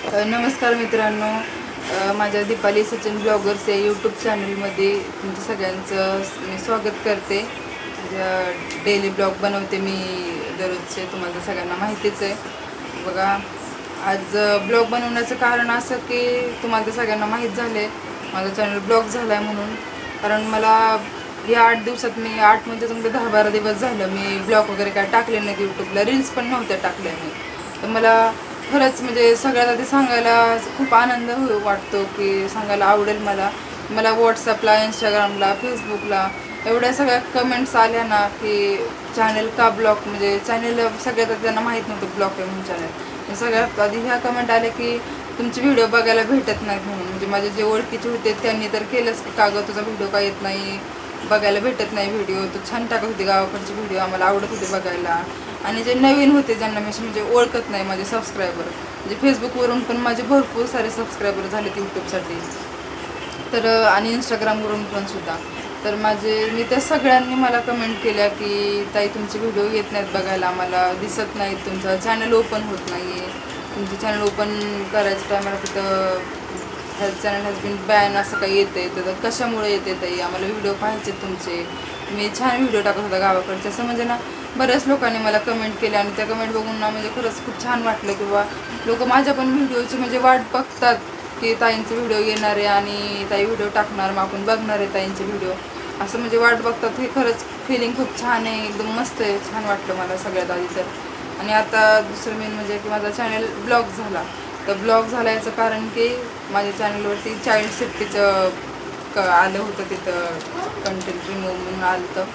नमस्कार मित्रांनो, माझ्या दीपाली सचिन ब्लॉगर्स या यूट्यूब चॅनलमध्ये तुमचं सगळ्यांचं मी स्वागत करते. डेली ब्लॉग बनवते मी दररोजचे, तुम्हाला सगळ्यांना माहितीच आहे. बघा, आज ब्लॉग बनवण्याचं कारण असं की तुम्हाला तर सगळ्यांना माहीत झालं आहे माझा चॅनल ब्लॉग झाला आहे म्हणून. कारण मला या 8 दिवसात मी 8 म्हणजे तुमचं 10-12 दिवस झालं मी ब्लॉग वगैरे काय टाकले नाहीत यूट्यूबला, रील्स पण नव्हत्या टाकल्या मी. तर मला खरंच म्हणजे सगळ्यात आधी सांगायला खूप आनंद वाटतो की सांगायला आवडेल मला व्हॉट्सअपला, इंस्टाग्रामला, फेसबुकला एवढ्या सगळ्या कमेंट्स आल्या ना की चॅनल का ब्लॉक, म्हणजे चॅनल सगळ्यात आधी त्यांना माहीत नव्हतं ब्लॉक आहे म्हणून चॅनल. सगळ्यात आधी ह्या कमेंट आल्या की तुमचे व्हिडिओ बघायला भेटत नाहीत म्हणून. म्हणजे माझे जे ओळखीचे होते त्यांनी तर केलंच की कागद तुझा व्हिडिओ का येत नाही, बघायला भेटत नाही व्हिडिओ, तू छान टाकत होती गावाकडचे व्हिडिओ, आम्हाला आवडत होते बघायला. आणि जे नवीन होते ज्यांना मी म्हणजे ओळखत नाही माझे सबस्क्रायबर, म्हणजे फेसबुकवरून पण माझे भरपूर सारे सबस्क्रायबर झालेत यूट्यूबसाठी, तर आणि इंस्टाग्रामवरून पण सुद्धा. तर मी त्या सगळ्यांनी मला कमेंट केल्या की ताई तुमचे व्हिडिओ येत नाहीत बघायला, आम्हाला दिसत नाहीत, तुमचं चॅनल ओपन होत नाही आहे, तुमचं चॅनल ओपन करायचं टायमाला तिथं चॅनल हॅज बीन बॅन असं काही येते, तर कशामुळे येते ताई, आम्हाला व्हिडिओ पाहायचे तुमचे, मी छान व्हिडिओ टाकत होता गावाकडचे, असं म्हणजे ना बऱ्याच लोकांनी मला कमेंट केल्या. आणि त्या कमेंट बघून ना म्हणजे खरंच खूप छान वाटलं की बाबा लोक माझ्या पण व्हिडिओची म्हणजे वाट बघतात की ताईंचे व्हिडिओ येणार आहे आणि ताई व्हिडिओ टाकणार, मग आपण बघणार आहे ताईंचे व्हिडिओ, असं म्हणजे वाट बघतात. हे खरंच फिलिंग खूप छान आहे, एकदम मस्त आहे, छान वाटलं मला सगळ्यात आधी तर. आणि आता दुसरं मेन म्हणजे की माझा चॅनल ब्लॉग झाला. तर ब्लॉग झाला याचं कारण की माझ्या चॅनलवरती चाइल्ड सेफ्टीचं आलं होतं, तिथं कंटेंट रिमूव्ह म्हणून आलं होतं.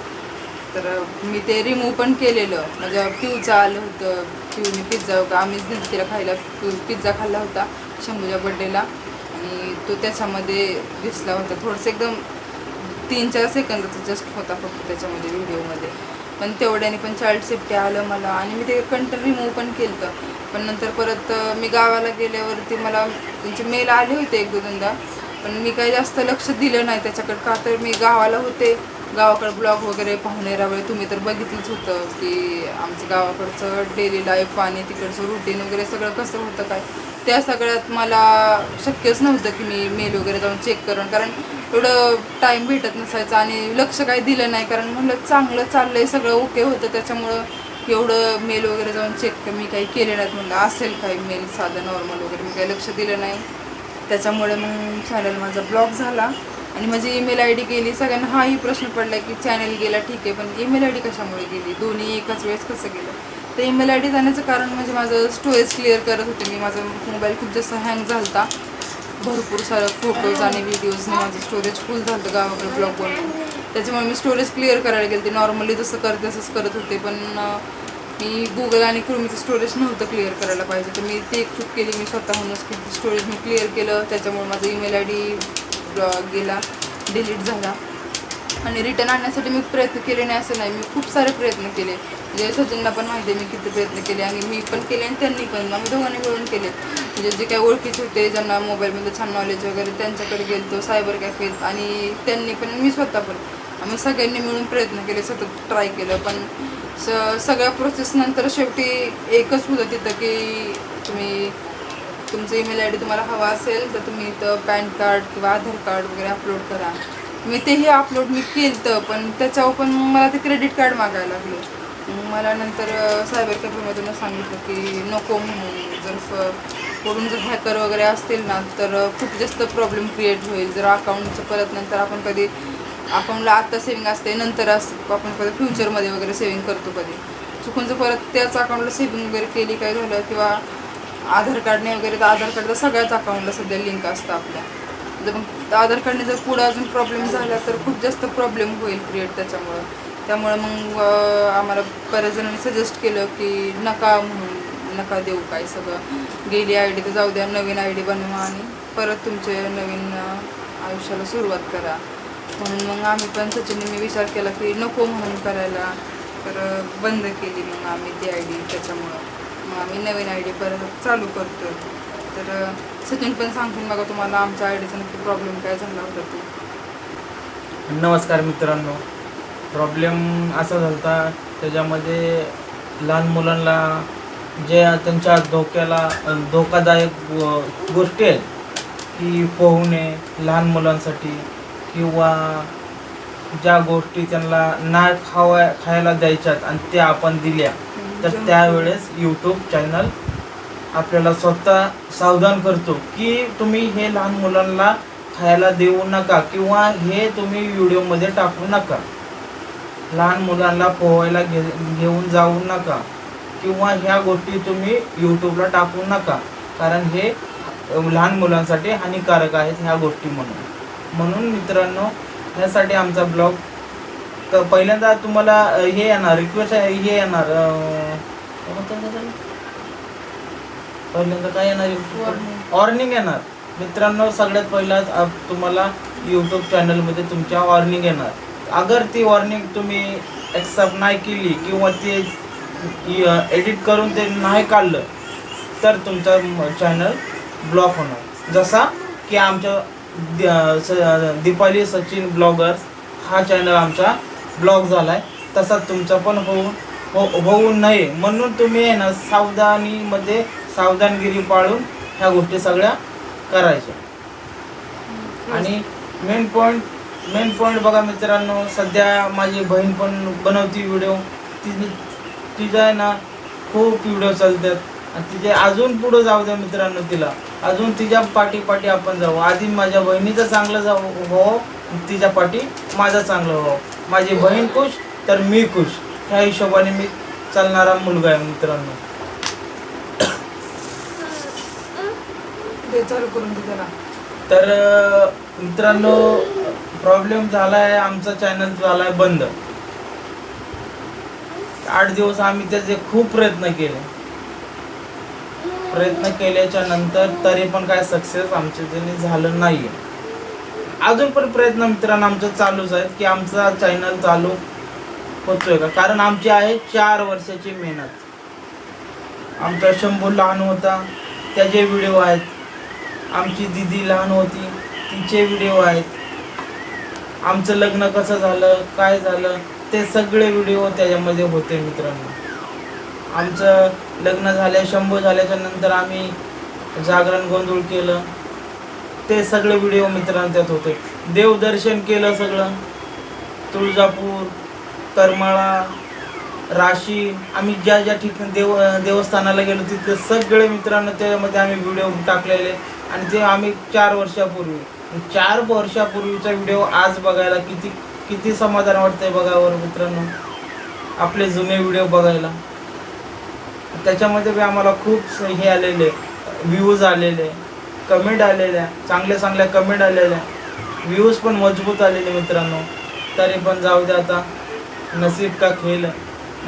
तर मी ते रिमूव्ह पण केलेलं. माझ्या पिऊचं आलं होतं, पिऊने पिझ्झा होता, आम्हीच दिलं तिला खायला, पिझ्झा खाल्ला होता शंभूच्या बड्डेला, आणि तो त्याच्यामध्ये दिसला होता. थोडंसं एकदम 3-4 सेकंदाचा जस्ट होता फक्त त्याच्यामध्ये व्हिडिओमध्ये, पण तेवढ्याने पण चाइल्ड सेफ्टी आलं मला. आणि मी ते कंटेंट रिमूव्ह पण केलं होतं. पण नंतर परत मी गावाला गेल्यावरती मला त्यांचे मेल आले होते 1-2दा, पण मी काही जास्त लक्ष दिलं नाही त्याच्याकडं, का तर मी गावाला होते. गावाकडं ब्लॉग वगैरे पाहुणेरावेळी तुम्ही तर बघितलंच होतं की आमचं गावाकडचं डेली लाईफ आणि तिकडचं रुटीन वगैरे सगळं कसं होतं काय, त्या सगळ्यात मला शक्यच नव्हतं की मी मेल वगैरे जाऊन चेक करून, कारण एवढं टाईम भेटत नसायचं आणि लक्ष काही दिलं नाही. कारण म्हणलं चांगलं चाललं आहे, सगळं ओके होतं, त्याच्यामुळं एवढं मेल वगैरे जाऊन चेक मी काही केले नाहीत. म्हणलं असेल काही मेल साधं नॉर्मल वगैरे, मी काही लक्ष दिलं नाही. त्याच्यामुळे मग चॅनल माझा ब्लॉक झाला आणि माझी ईमेल आय डी गेली. सगळ्यांना हाही प्रश्न पडला की चॅनल गेला ठीक आहे, पण ईमेल आय डी कशामुळे गेली, दोन्ही एकाच वेळेस कसं गेलं. तर ईमेल आय डी जाण्याचं कारण म्हणजे माझं स्टोरेज क्लिअर करत होते मी. माझा मोबाईल खूप जास्त हँग झाला होता, भरपूर सारं फोटोज आणि व्हिडिओजने माझं स्टोरेज फुल झालं होतं गावाकडे ब्लॉग बनवून. त्याच्यामुळे मी स्टोरेज क्लिअर करायला गेले, ते नॉर्मली जसं करते तसंच करत होते, पण मी गुगल आणि क्रोमचं स्टोरेज नव्हतं क्लिअर करायला पाहिजे. तर मी ते एक चूक केली मी स्वतःहूनच, की स्टोरेज मी क्लिअर केलं, त्याच्यामुळे माझं ईमेल आय डी गेला, डिलीट झाला. आणि रिटर्न आणण्यासाठी मी प्रयत्न केले नाही असं नाही, मी खूप सारे प्रयत्न केले. म्हणजे सचिनला पण माहिती आहे मी किती प्रयत्न केले, आणि मी पण केले आणि त्यांनी पण, आम्ही दोघांनी मिळून केले. म्हणजे जे काही ओळखीचे होते ज्यांना मोबाईलमध्ये छान नॉलेज वगैरे, त्यांच्याकडे गेलो सायबर कॅफेत, आणि त्यांनी पण मी स्वतः पण, आम्ही सगळ्यांनी मिळून प्रयत्न केले, सतत ट्राय केलं. पण सगळ्या प्रोसेसनंतर शेवटी एकच होतं तिथं की तुम्ही तुमचं ईमेल आय डी तुम्हाला हवा असेल तर तुम्ही इथं पॅन कार्ड किंवा आधार कार्ड वगैरे अपलोड करा. मी तेही अपलोड केलं तर, पण त्याच्यावर पण मला ते क्रेडिट कार्ड मागायला लागले. मला नंतर सायबर कॅफेमधून सांगितलं की नको म्हणून, जर हॅकर वगैरे असतील ना तर खूप जास्त प्रॉब्लेम क्रिएट होईल. जर अकाउंटचं परत नंतर आपण कधी अकाउंटला आत्ता सेविंग असते, नंतर आपण कधी फ्युचरमध्ये वगैरे सेविंग करतो, कधी चुकून जर परत त्याच अकाउंटला सेविंग वगैरे केली काय झालं, किंवा आधार कार्डने वगैरे, तर आधार कार्ड तर सगळ्याच अकाउंटला सध्या लिंक असतं आपल्या. जर मग आधार कार्डने जर पुढं अजून प्रॉब्लेम झाला तर खूप जास्त प्रॉब्लेम होईल क्रिएट त्यामुळे मग आम्हाला बऱ्याच जणांनी सजेस्ट केलं की नका देऊ काय, सगळं गेली आय डी तर जाऊ द्या, नवीन आय डी बनवा आणि परत तुमचे नवीन आयुष्याला सुरुवात करा. म्हणून मग आम्ही पण सचिनने मी विचार केला की नको म्हणून करायला, तर बंद केली मग आम्ही ती आय डी. त्याच्यामुळं मग आम्ही नवीन आय डी परत चालू करतो. तर सचिन पण सांगतील बघा तुम्हाला आमच्या आय डीचा नक्की प्रॉब्लेम काय झाला होता तो. नमस्कार मित्रांनो. प्रॉब्लेम असा झाला होता, त्याच्यामध्ये लहान मुलांना जे त्यांच्या धोकादायक गोष्टी आहेत की पोहणे लहान मुलांसाठी, किंवा ज्या गोष्टी त्यांना नाही खायला द्यायच्यात आणि त्या आपण दिल्या, तर त्यावेळेस यूट्यूब चॅनल आपल्याला स्वतः सावधान करतो की तुम्ही हे लहान मुलांना खायला देऊ नका, किंवा हे तुम्ही व्हिडिओमध्ये टाकू नका, लहान मुलांना पोहायला घेऊन जाऊ नका, किंवा ह्या गोष्टी तुम्ही यूट्यूबला टाकू नका, कारण हे लहान मुलांसाठी हानिकारक आहेत ह्या गोष्टी. म्हणून मित्रांनो, ह्यासाठी आमचा ब्लॉग पहिल्यांदा तुम्हाला हे येणार रिक्वेस्ट, हे येणार पहिल्यांदा काय येणार, वॉर्निंग येणार मित्रांनो. सगळ्यात पहिलाच तुम्हाला यूट्यूब चॅनलमध्ये तुमच्या वॉर्निंग येणार. अगर ती वॉर्निंग तुम्ही ॲक्सेप्ट नाही केली किंवा ते एडिट करून ते नाही काढलं, तर तुमचा चॅनल ब्लॉक होणार. जसा की आमच्या दीपाली सचिन ब्लॉगर्स हा चॅनल आमचा ब्लॉक झाला आहे, तसा तुमचा पण होऊ नये म्हणून तुम्ही आहे ना सावधानगिरी पाळून ह्या गोष्टी सगळ्या करायच्या. आणि मेन पॉईंट बघा मित्रांनो, सध्या माझी बहीण पण बनवती व्हिडिओ. तिचा आहे ना खूप व्हिडिओ चालतात आणि तिचे अजून पुढं जाऊ द्या मित्रांनो. तिला अजून तिच्या पाठी आपण जाऊ. आधी माझ्या बहिणीचं चांगलं हो, तिच्या पाठी माझं चांगलं हो. माझी बहीण खुश तर मी खुश, ह्या हिशोबाने मी चालणारा मुलगा आहे मित्रांनो. तर मित्रांनो, प्रॉब्लेम झालाय, आमचा चॅनल झालाय बंद. 8 दिवस आम्ही त्याचे खूप प्रयत्न केल्याच्या नंतर तरी पण काय सक्सेस आमच्या त्याने झालं नाही. अजून पण प्रयत्न मित्रांनो आमचं चालूच आहेत की आमचा चॅनल चालू होतोय का, कारण आमची आहे 4 वर्षाची मेहनत. आमचा शंभू लहान होता, त्याचे व्हिडिओ आहेत. आमची दीदी लहान होती, तिचे व्हिडिओ आहेत. आमचं लग्न कसं झालं, काय झालं, ते सगळे व्हिडिओ त्याच्यामध्ये होते मित्रांनो. आमचं लग्न शंभू झाल्याच्या नंतर आम्ही जागरण गोंधळ केलं, ते सगळे व्हिडिओ मित्रांनो त्यात होते. देवदर्शन केलं सगळं, तुळजापूर, करमाळा, राशी, आम्ही ज्या ठिकाणी देवस्थानाला गेलो तिथे सगळे मित्रांनो त्याच्यामध्ये आम्ही व्हिडिओ टाकलेले. आणि ते आम्ही 4 वर्षापूर्वीचा व्हिडिओ आज बघायला किती समाधान वाटतंय बघावर मित्रांनो. आपले जुने व्हिडिओ बघायला त्याच्यामध्ये बी आम्हाला खूप हे आलेले, व्ह्यूज आलेले, कमेंट आलेल्या, चांगल्या कमेंट आलेल्या, व्ह्यूज पण मजबूत आलेले मित्रांनो. तरी पण जाऊ दे, आता नसीब का खेळ,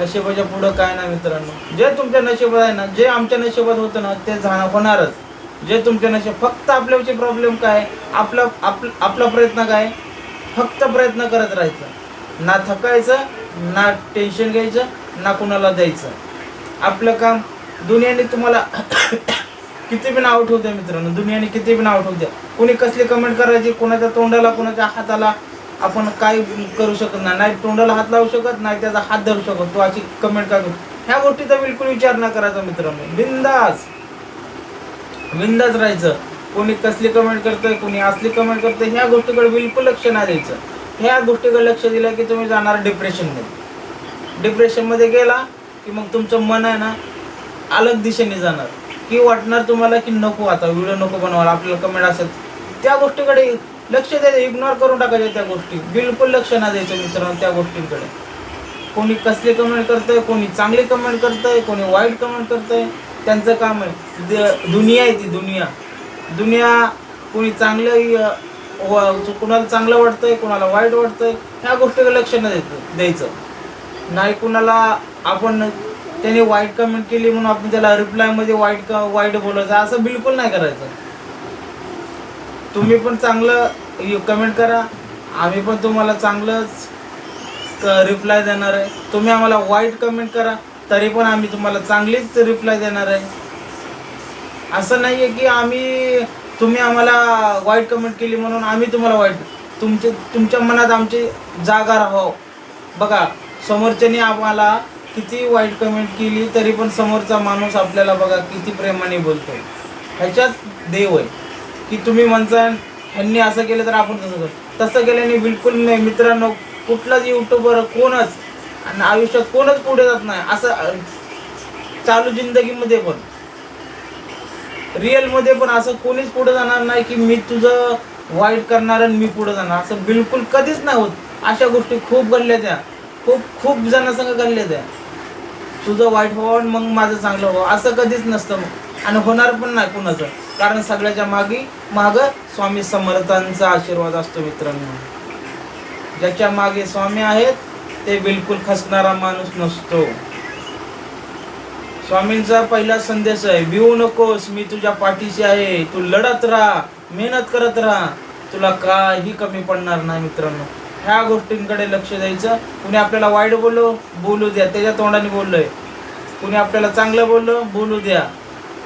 नशिबाच्या पुढं काय ना मित्रांनो. जे तुमच्या नशिबात आहे ना, जे आमच्या नशिबात होतं ना ते होणारच. जे तुमच्या नशीब, फक्त आपल्याचे प्रॉब्लेम काय, आपला प्रयत्न काय, फक्त प्रयत्न करत राहायचं, ना थकायचं, ना टेन्शन घ्यायचं, ना कुणाला द्यायचं. आपलं काम. दुनियाने तुम्हाला किती पण आउट होते मित्रांनो, दुनियाने किती पण आउट होते. कोणी कसली कमेंट करायची, कोणाच्या तोंडाला, कोणाच्या हाताला आपण काय करू शकत नाही. तोंडाला हात लावू शकत नाही, त्याचा हात धरू शकत, तो अशी कमेंट का करू. ह्या गोष्टीचा बिलकुल विचार न करायचा मित्रांनो. बिंदास राहायचं. कोणी कसली कमेंट करतंय, कोणी असली कमेंट करतंय, ह्या गोष्टीकडे बिलकुल लक्ष नाही द्यायचं. ह्या गोष्टीकडे लक्ष दिलं की तुम्ही जाणार डिप्रेशनमध्ये गेला की मग तुमचं मन आहे ना अलग दिशेने जाणार, की वाटणार तुम्हाला की नको, आता व्हिडिओ नको बनवायला, आपल्याला कमेंट असेल त्या गोष्टीकडे लक्ष द्यायचं, इग्नोर करून टाकायचं. त्या गोष्टी बिलकुल लक्ष नाही द्यायचं मित्रांनो. त्या गोष्टींकडे कोणी कसली कमेंट करतंय, कोणी चांगली कमेंट करतंय, कोणी वाईट कमेंट करतंय, त्यांचं काम आहे. दुनिया आहे ती दुनिया. कोणी चांगलं, कुणाला चांगलं वाटतंय, कुणाला वाईट वाटतंय, ह्या गोष्टीकडे लक्ष नाही द्यायचं. नाही कुणाला आपण त्याने वाईट कमेंट केली म्हणून आपण त्याला रिप्लायमध्ये वाईट बोलायचं, असं बिलकुल नाही करायचं. तुम्ही पण चांगलं कमेंट करा, आम्ही पण तुम्हाला चांगलंच रिप्लाय देणार आहे. तुम्ही आम्हाला वाईट कमेंट करा, तरी पण आम्ही तुम्हाला चांगलीच रिप्लाय देणार आहे. असं नाही आहे की तुम्ही आम्हाला वाईट कमेंट केली म्हणून आम्ही तुम्हाला वाईट. तुमच्या मनात आमची जागा राहावं. बघा, समोरच्याने आम्हाला किती वाईट कमेंट केली तरी पण समोरचा माणूस आपल्याला बघा किती प्रेमाने बोलतो. ह्याच्यात देव आहे की तुम्ही म्हणता ह्यांनी असं केलं तर आपण तसं करू. तसं केल्याने बिलकुल नाही मित्रांनो. कुठलाच यूट्यूबर कोणच आणि आयुष्यात कोणच पुढे जात नाही. असं चालू जिंदगीमध्ये पण रिअल मध्ये पण असं कोणीच पुढे जाणार नाही की मी तुझं वाईट करणार आणि मी पुढे जाणार. असं बिलकुल कधीच नाही होत. अशा गोष्टी खूप घडल्या त्या, खूप जणांसंग घडल्या त्या. तुझं वाईट व्हावं मग माझं चांगलं व्हावं असं कधीच नसतं आणि होणार पण नाही कुणाचं. कारण सगळ्याच्या माग स्वामी समर्थांचा आशीर्वाद असतो मित्रांनो. ज्याच्या मागे स्वामी आहेत ते बिलकुल खचणारा माणूस नसतो. स्वामींचा पहिला संदेश आहे, भिवू नकोस, मी तुझ्या पाठीशी आहे, तू लढत राहा, मेहनत करत राहा, तुला काही कमी पडणार नाही. मित्रांनो ह्या गोष्टींकडे लक्ष द्यायचं. कुणी आपल्याला वाईट बोलू द्या, त्याच्या तोंडाने बोललोय. कुणी आपल्याला चांगलं बोलू द्या,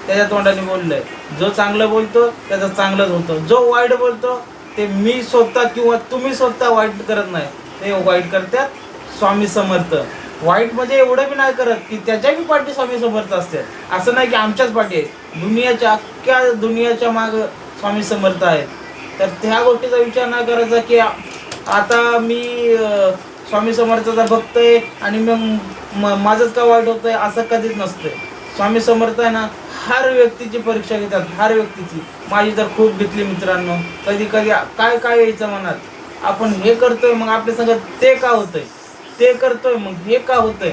त्याच्या तोंडाने बोललंय. जो चांगलं बोलतो त्याचं चांगलंच होतं. जो वाईट बोलतो ते मी स्वतः किंवा तुम्ही स्वतः वाईट करत नाही, ते वाईट करतात स्वामी समर्थ. वाईट म्हणजे एवढं बी नाही करत की त्याच्या बी पाठी स्वामी समर्थ असते. असं नाही की आमच्याच पाठी आहे, अख्ख्या दुनियाच्या माग स्वामी समर्थ आहेत. तर त्या गोष्टीचा विचार नाही करायचा की आता मी स्वामी समर्थाचा भक्त आहे आणि मग माझंच का वाईट होतंय, असं कधीच नसतंय. स्वामी समर्थ आहे ना हर व्यक्तीची परीक्षा घेतात, हर व्यक्तीची. माझी तर खूप घेतली मित्रांनो. कधी काय यायचं मनात, आपण हे करतोय मग आपल्या संगत ते का होतंय, ते करतोय मग हे का होतंय,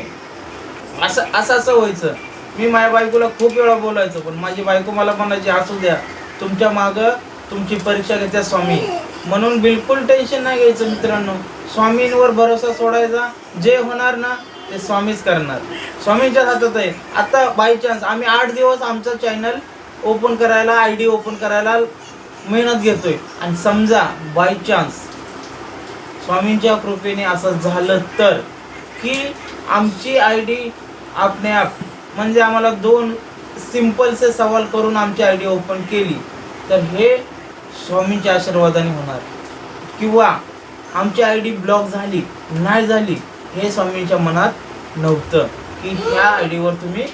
असं व्हायचं. मी माझ्या बायकोला खूप वेळा बोलायचो पण माझी बायको मला म्हणायची असू द्या, तुमच्या मागं तुमची परीक्षा घेत्या स्वामी. म्हणून बिलकुल टेन्शन नाही घ्यायचं मित्रांनो. स्वामींवर भरोसा सोडायचा. जे होणार ना ते स्वामीच करणार, स्वामींच्या हातात आहे. आता बाय चान्स आम्ही 8 दिवस आमचं चॅनल ओपन करायला, ID ओपन करायला मेहनत घेतोय आणि समजा बाय चान्स स्वामींच्या कृपेने असं झालं तर की आमची ID आपणे आप म्हणजे आम्हाला 2 सिंपलचे सवाल करून आमची ID ओपन केली तर हे स्वामींच्या आशीर्वादाने होणार. किंवा आमची ID ब्लॉक झाली नाही झाली हे स्वामींच्या मनात नव्हतं की ह्या ID वर तुम्ही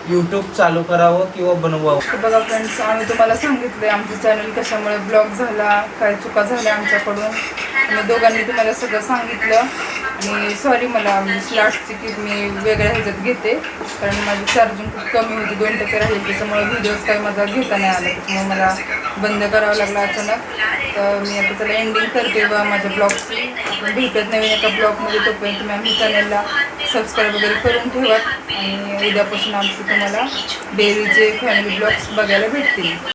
यूट्यूब चालू करावं किंवा बनवावं. बघा फ्रेंड्स, आम्ही तुम्हाला सांगितलंय आमचं चॅनल कशामुळे ब्लॉक झाला, काय चुका झाल्या आमच्याकडून. आम्ही दोघांनी तुम्हाला सगळं सांगितलं. आणि सॉरी मला लास्टची की मी वेगळ्या ह्याच्यात घेते कारण माझी चार्जिंग खूप कमी होती, 2% राहील. त्याच्यामुळे व्हिडिओज काही माझा घेता नाही आला, त्याच्यामुळे मला बंद करावं लागलं अचानक. तर मी आता त्याला एंडिंग करते व माझ्या ब्लॉगची. आपण भेटत नवीन एका ब्लॉगमध्ये. तोपर्यंत तुम्ही आमच्या चॅनलला सबस्क्राईब वगैरे करून ठेवा आणि उद्यापासून आमचे तुम्हाला डेलीचे फॅमिली ब्लॉग्स बघायला भेटतील.